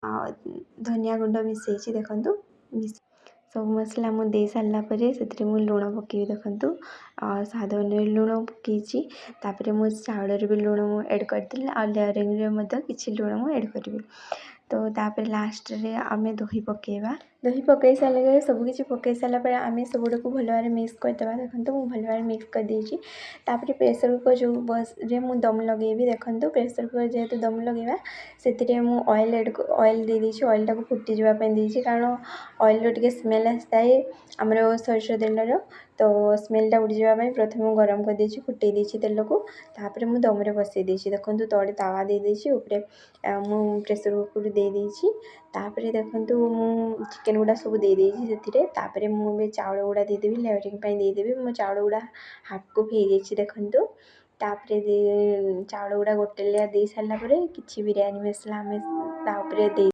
धनिया गुंड मिसेइछि देखंतु सब मसला मु दे सारा पर मु लुण पकेबी देखंतु स्वाद अनुसार लुण पकेछि तापर मु चाउल भी लुण मु ऐड करदेली आ लेयरिंग रे मध्य किछि लुण मु ऐड करबी तो तापर लास्ट रे आमे दही पकेबा दही पकई सारे सब किछि पकई सारा पर आमे सब गुड को भल भाबरे मिक्स करदेबा देखंतु मु भल भाबरे मिक्स कर देछि तापर प्रेशर कुकर जो बस रे मु दम लगेबी देखंतु प्रेशर कुकर जेहेतु दम लगेबा सेतिरे मु ऑयल दे देछि ऑयल टाको फुटी जवा पे देछि कारण ऑयल रो टिके स्मेल आसताए हमरो सरसो तेलर तो स्मेलटा उड़ी जावाई प्रथम गरम कर देछि फुटे देछि तेल को तापर मु दम रे बसई देछि देखंतु तळे तावा दे देछि ऊपरे मु प्रेशर कुकर दे देछि तापर देखंतु मु चिकन गुडा सब दे देछि सेतिरे तापर मु बे चावल गुडा दे देबी लेयरिंग पई दे देबी मु चावल गुडा हाफ कुक हे जेछि देखंतु तापर चावल गुडा गोटे लेयर दे सारला परे किछि बिरयानी मसला हमें ता ऊपरे दे